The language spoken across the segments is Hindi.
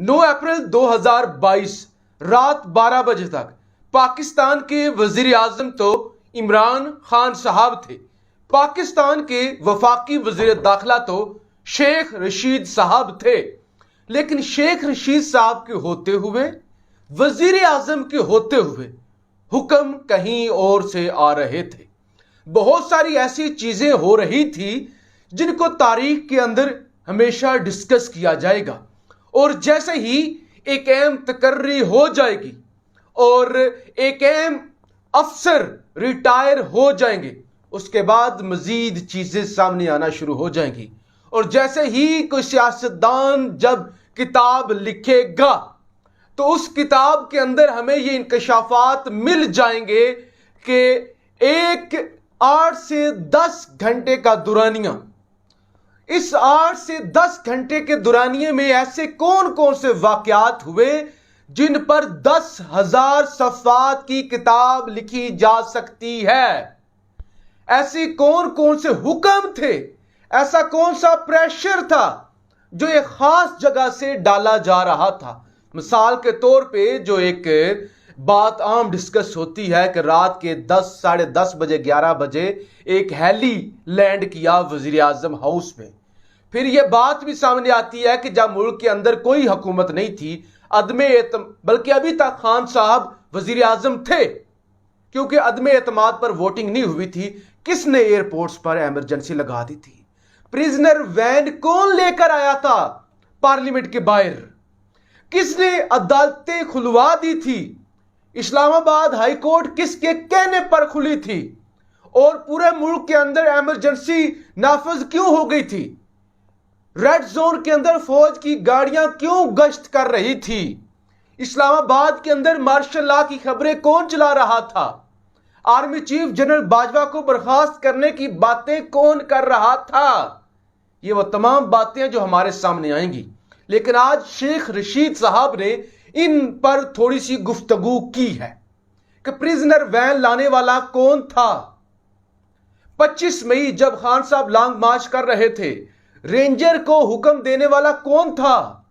9 अप्रैल 2022 रात 12 बजे तक पाकिस्तान के वजीर आजम तो इमरान खान साहब थे। पाकिस्तान के वफाकी वजीर दाखिला तो शेख रशीद साहब थे। लेकिन शेख रशीद साहब के होते हुए, वजीर आजम के होते हुए हुक्म कहीं और से आ रहे थे। बहुत सारी ऐसी चीजें हो रही थी जिनको तारीख के अंदर हमेशा डिस्कस किया जाएगा, और जैसे ही एक अहम तकर्री हो जाएगी और एक अहम अफसर रिटायर हो जाएंगे, उसके बाद मजीद चीजें सामने आना शुरू हो जाएंगी। और जैसे ही कोई सियासतदान जब किताब लिखेगा तो उस किताब के अंदर हमें ये इंकशाफात मिल जाएंगे कि एक 8 से 10 घंटे का दुरानिया, इस 8 से 10 घंटे के दुरानिये में ऐसे कौन कौन से वाकयात हुए जिन पर 10,000 सफ़ात की किताब लिखी जा सकती है। ऐसी कौन कौन से हुक्म थे, ऐसा कौन सा प्रेशर था जो एक खास जगह से डाला जा रहा था। मिसाल के तौर पे जो एक बात आम डिस्कस होती है कि रात के 10, साढ़े 10 बजे, 11 बजे एक हेली लैंड किया वजीर आजम हाउस में। फिर यह बात भी सामने आती है कि जब मुल्क के अंदर कोई हुकूमत नहीं थी, बल्कि अभी तक खान साहब वजीर आजम थे, क्योंकि अदम एतमाद पर वोटिंग नहीं हुई थी, किसने एयरपोर्ट्स पर इमरजेंसी लगा दी थी? प्रिजनर वैन कौन लेकर आया था पार्लियामेंट के बाहर? किसने अदालतें खुलवा दी थी? इस्लामाबाद हाई कोर्ट किसके कहने पर खुली थी? और पूरे मुल्क के अंदर इमरजेंसी नाफज क्यों हो गई थी? रेड जोन के अंदर फौज की गाड़ियां क्यों गश्त कर रही थी? इस्लामाबाद के अंदर मार्शल लॉ की खबरें कौन चला रहा था? आर्मी चीफ जनरल बाजवा को बर्खास्त करने की बातें कौन कर रहा था? ये वो तमाम बातें जो हमारे सामने आएंगी। लेकिन आज शेख रशीद साहब ने इन पर थोड़ी सी गुफ्तगू की है कि प्रिजनर वैन लाने वाला कौन था। 25 मई जब खान साहब लॉन्ग मार्च कर रहे थे, रेंजर को हुक्म देने वाला कौन था?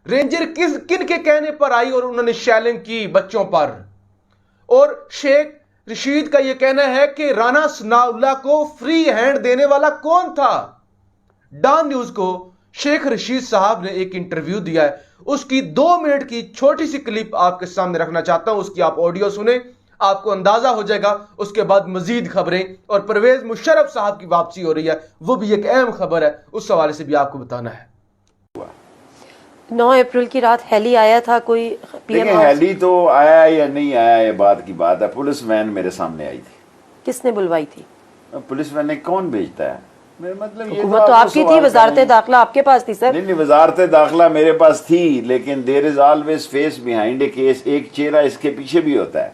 रेंजर किन के कहने पर आई और उन्होंने शैलिंग की बच्चों पर? और शेख रशीद का यह कहना है कि राना सनाउल्लाह को फ्री हैंड देने वाला कौन था? डॉन न्यूज को शेख रशीद साहब ने एक इंटरव्यू दिया है, उसकी 2 मिनट की छोटी सी क्लिप आपके सामने रखना चाहता हूं। उसकी आप ऑडियो सुने, आपको अंदाजा हो जाएगा। उसके बाद मजीद खबरें, और परवेज मुशर्रफ साहब की वापसी हो रही है, वो भी एक अहम खबर है, उस हवाले से भी आपको बताना है। 9 अप्रैल की रात हेली आया था कोई पीएम? हेली तो आया या नहीं आया ये बात की बात है। पुलिस वैन मेरे सामने आई थी। किसने बुलवाई थी? पुलिस वैन कौन भेजता है? मेरा मतलब ये हुकूमत तो आपकी थी, वजारत दाखिला आपके पास थी सर। नहीं, वजारत दाखिला मेरे पास थी, लेकिन there is always face behind a case. एक चेहरा इसके पीछे भी होता है।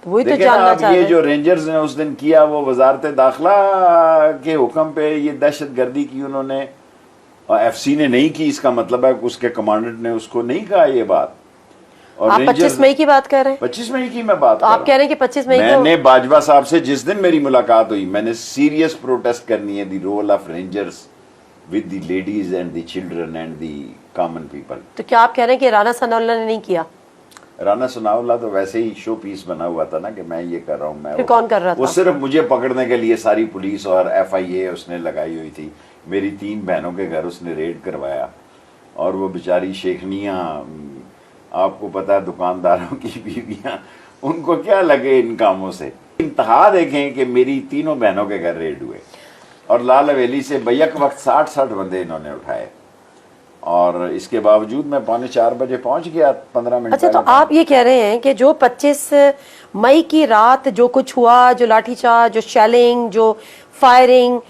तो वही तो जानना चाह रहे हैं। ये जो रेंजर्स ने उस दिन किया, वो वजारत दाखिला के हुक्म पे ये दहशतगर्दी की उन्होंने, और एफसी ने नहीं की। इसका मतलब है कि उसके कमांडेंट ने उसको नहीं कहा ये बात। और आप 25 मई की बात कर रहे हैं? 25 मई की मैं बात तो आप कह रहे हैं कि 25 मई मैंने बाजवा साहब से जिस दिन मेरी मुलाकात हुई, मैंने सीरियस प्रोटेस्ट करनी है the role of rangers with the ladies and the children and the common people. तो क्या आप कह रहे हैं कि राना सनाउल्लाह ने नहीं किया? राना सनाउल्लाह तो वैसे ही शो पीस बना हुआ था ना कि मैं ये कर रहा हूँ। मैं फिर कौन कर रहा था? वो सिर्फ मुझे पकड़ने के लिए सारी पुलिस और FIA उसने लगाई हुई थी। मेरी 3 बहनों के घर उसने रेड करवाया, और वो बेचारी शेखनियाँ, आपको पता है दुकानदारों की बीवियां, उनको क्या लगे इन कामों से। इंतहा देखें कि मेरी 3 बहनों के घर रेड हुए, और लाल हवेली से बैक वक्त 60 बंदे इन्होंने उठाए, और इसके बावजूद मैं 3:45 बजे पहुंच गया 15 मिनट। अच्छा, तो आप ये कह रहे हैं कि जो 25 मई की रात जो कुछ हुआ, जो लाठीचार्ज, जो शेलिंग, जो फायरिंग,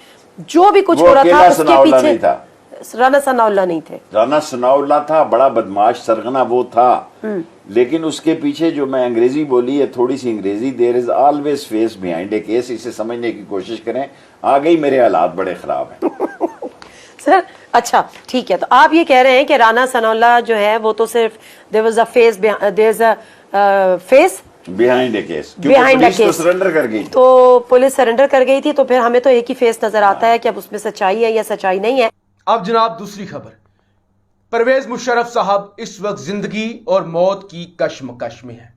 जो भी कुछ हो रहा था, उसके पीछे था राना सनाउल्लाह नहीं थे? राना सनाउल्लाह था, बड़ा बदमाश सरगना वो था, लेकिन उसके पीछे जो मैं अंग्रेजी बोली है, थोड़ी सी अंग्रेजी, there is always face behind a case, इसे समझने की कोशिश करें। आ गई, मेरे हालात बड़े खराब हैं। सर अच्छा ठीक है, तो आप ये कह रहे हैं कि राना सनाउल्लाह जो है वो तो सिर्फ there was a face, there is a face behind a case, behind a case, surrender कर गई। तो पुलिस सरेंडर कर गई थी, तो फिर हमें तो एक ही फेस नजर आता है कि अब उसमें सच्चाई है या सच्चाई नहीं है। अब जनाब दूसरी खबर, परवेज मुशर्रफ साहब इस वक्त जिंदगी और मौत की कश्मकश में है।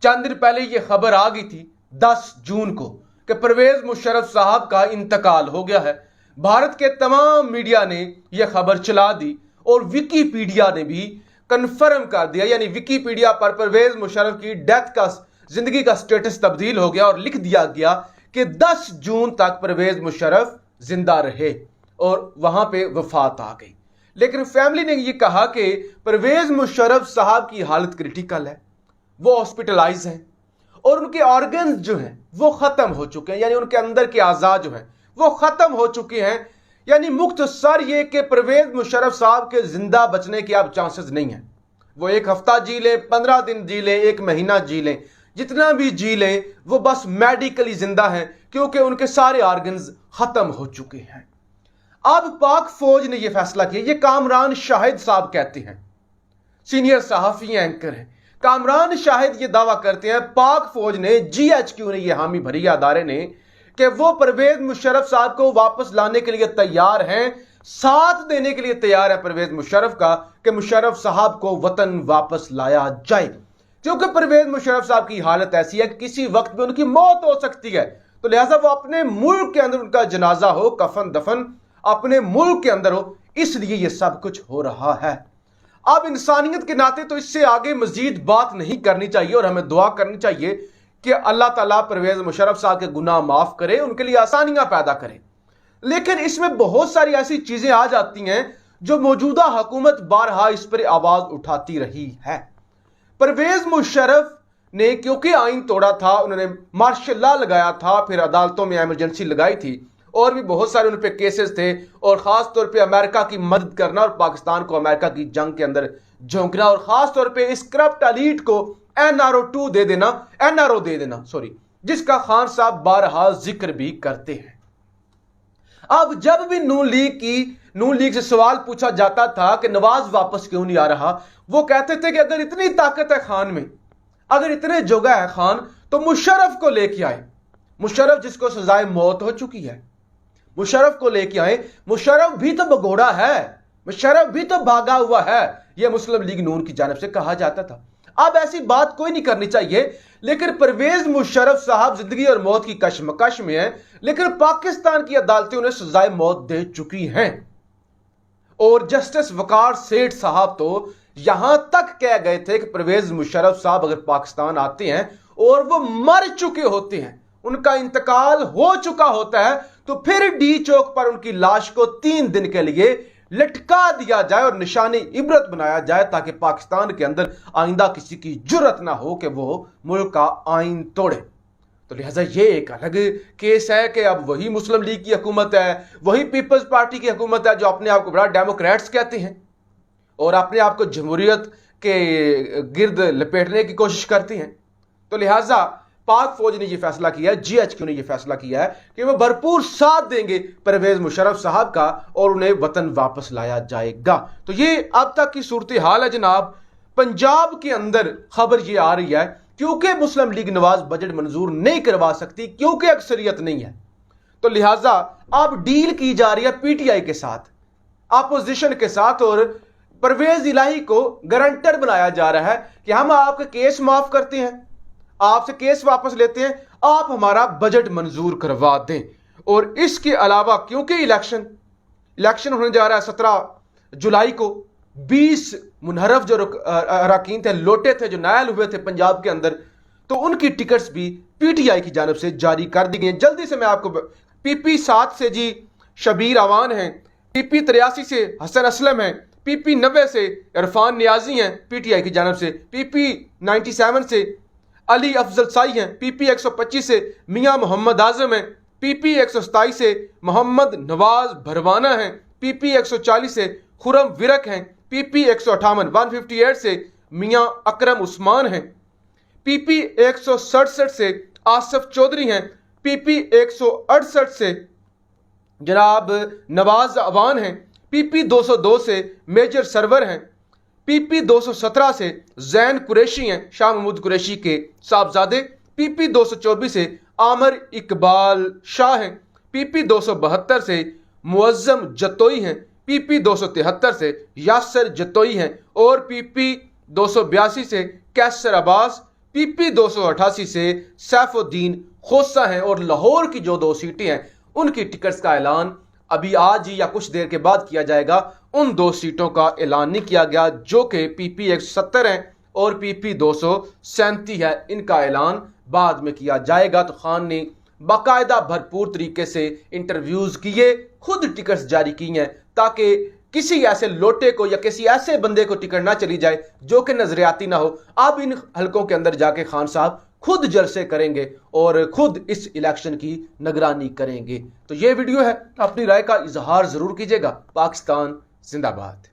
चंद दिन पहले यह खबर आ गई थी 10 जून को कि परवेज मुशर्रफ साहब का इंतकाल हो गया है। भारत के तमाम मीडिया ने यह खबर चला दी और विकीपीडिया ने भी कंफर्म कर दिया, यानी विकीपीडिया पर परवेज मुशर्रफ की डेथ का, जिंदगी का स्टेटस तब्दील हो गया और लिख दिया गया कि 10 जून तक परवेज मुशर्रफ जिंदा रहे और वहां पे वफात आ गई। लेकिन फैमिली ने यह कहा कि परवेज मुशर्रफ साहब की हालत क्रिटिकल है, वो हॉस्पिटलाइज हैं और उनके ऑर्गन्स जो हैं वो खत्म हो चुके हैं, यानी उनके अंदर के आज़ा जो हैं वो खत्म हो चुके हैं। यानी मुख्तसर ये कि परवेज मुशर्रफ साहब के जिंदा बचने के अब चांसेस नहीं है। वो 1 हफ्ता जी लें, 15 दिन जी लें, 1 महीना जी लें, जितना भी जी लें वो बस मेडिकली जिंदा हैं, क्योंकि उनके सारे ऑर्गन्स खत्म हो चुके हैं। अब पाक फौज ने यह फैसला किया, ये कामरान शाहिद साहब कहते हैं, सीनियर सहाफी एंकर हैं। कामरान शाहिद ये दावा करते हैं पाक फौज ने, GHQ ने, ये हामी भरी अदारे ने, कि वो परवेज मुशर्रफ साहब को वापस लाने के लिए तैयार हैं, साथ देने के लिए तैयार है परवेज मुशर्रफ का कि मुशर्रफ साहब को वतन वापस लाया जाए, क्योंकि परवेज मुशर्रफ साहब की हालत ऐसी है कि किसी वक्त में उनकी मौत हो सकती है। तो लिहाजा वो अपने मुल्क के अंदर उनका जनाजा हो, कफन दफन अपने मुल्क के अंदर हो, इसलिए ये सब कुछ हो रहा है। अब इंसानियत के नाते तो इससे आगे मजीद बात नहीं करनी चाहिए और हमें दुआ करनी चाहिए कि अल्लाह ताला परवेज मुशर्रफ साहब के गुनाह माफ करे, उनके लिए आसानियां पैदा करे। लेकिन इसमें बहुत सारी ऐसी चीजें आ जाती हैं जो मौजूदा हुकूमत बारहा इस पर आवाज उठाती रही है। परवेज मुशर्रफ ने क्योंकि आइन तोड़ा था, उन्होंने मार्शल लॉ लगाया था, फिर अदालतों में इमरजेंसी लगाई थी और भी बहुत सारे उन पे केसेस थे, और खास तौर पे अमेरिका की मदद करना और पाकिस्तान को अमेरिका की जंग के अंदर झोंकना, और खास तौर पे इस करप्ट एलीट को NRO दे देना, जिसका खान साहब बारहा जिक्र भी करते हैं। अब जब भी नून लीग से सवाल पूछा जाता था कि नवाज वापस क्यों नहीं आ रहा, वो कहते थे कि अगर इतनी ताकत है खान में, अगर इतने जोगा है खान, तो मुशर्रफ को लेके आए। मुशर्रफ जिसको सजाए मौत हो चुकी है, मुशर्रफ को लेके आए। मुशर्रफ भी तो भगोड़ा है, मुशर्रफ भी तो भागा हुआ है, यह मुस्लिम लीग नून की जानिब से कहा जाता था। अब ऐसी बात कोई नहीं करनी चाहिए, लेकिन परवेज मुशर्रफ साहब जिंदगी और मौत की कश्मकश में है, लेकिन पाकिस्तान की अदालतें उन्हें सजाए मौत दे चुकी हैं। और जस्टिस वकार सेठ साहब तो यहां तक कह गए थे कि परवेज मुशर्रफ साहब अगर पाकिस्तान आते हैं और वो मर चुके होते हैं, उनका इंतकाल हो चुका होता है, तो फिर डी चौक पर उनकी लाश को 3 दिन के लिए लटका दिया जाए और निशानी इबरत बनाया जाए, ताकि पाकिस्तान के अंदर आइंदा किसी की जुर्रत ना हो कि वो मुल्क का आइन तोड़े। तो लिहाजा ये एक अलग केस है कि अब वही मुस्लिम लीग की हुकूमत है, वही पीपल्स पार्टी की हुकूमत है जो अपने आप को बड़ा डेमोक्रेट्स कहते हैं और अपने आप को जमहूरियत के गिर्द लपेटने की कोशिश करती हैं। तो लिहाजा पाक फौज ने यह फैसला किया है, GHQ ने यह फैसला किया है कि वो भरपूर साथ देंगे परवेज मुशर्रफ साहब का और उन्हें वतन वापस लाया जाएगा। तो ये अब तक की सूरत हाल है जनाब। पंजाब के अंदर खबर ये आ रही है क्योंकि मुस्लिम लीग नवाज बजट मंजूर नहीं करवा सकती, क्योंकि अक्सरियत नहीं है, तो लिहाजा अब डील की जा रही है PTI के साथ, अपोजिशन के साथ, और परवेज इलाही को गारंटर बनाया जा रहा है कि हम आपके केस माफ करते हैं, आपसे केस वापस लेते हैं, आप हमारा बजट मंजूर करवा दें। और इसके अलावा क्योंकि इलेक्शन होने जा रहा है 17 जुलाई को, 20 मुनहरफ जो अरकान थे, लोटे थे, जो नायल हुए थे पंजाब के अंदर, तो उनकी टिकट्स भी PTI की जानिब से जारी कर दी गई। जल्दी से मैं आपको PP 7 से जी शबीर अवान हैं, PP 83 से हसन असलम हैं, PP 90 से इरफान नियाजी हैं PTI की जानिब से, PP 97 से अली अफजल साई हैं, PP 125 से मियां मोहम्मद आजम हैं, PP 127 से मोहम्मद नवाज भरवाना हैं, PP 140 से खुरम विरक हैं, PP 158 से मियां अकरम उस्मान हैं, PP 167 से आसिफ चौधरी हैं, PP 168 से जनाब नवाज अवान हैं, PP 202 से मेजर सरवर हैं, PP 217 से जैन कुरैशी हैं, शाह महमूद कुरैशी के साहबजादे, PP 224 से आमर इकबाल शाह हैं, PP 272 से मुअज्जम जतोई हैं, PP 273 से यासर जतोई हैं और PP 282 से कैसर अब्बास, PP 288 से सैफुद्दीन खोसा हैं और लाहौर की जो 2 सीटें हैं उनकी टिकट्स का ऐलान अभी आज ही या कुछ देर के बाद किया जाएगा। उन 2 सीटों का ऐलान नहीं किया गया जो कि PP 170 हैं और PP 237 है। इनका ऐलान बाद में किया जाएगा। तो खान ने बाकायदा भरपूर तरीके से इंटरव्यूज किए, खुद टिकट्स जारी की हैं ताकि किसी ऐसे लोटे को या किसी ऐसे बंदे को टिकट ना चली जाए जो कि नजरियाती ना हो। अब इन हलकों के अंदर जाके खान साहब खुद जलसे करेंगे और खुद इस इलेक्शन की निगरानी करेंगे। तो ये वीडियो है, अपनी राय का इजहार जरूर कीजिएगा। पाकिस्तान जिंदाबाद।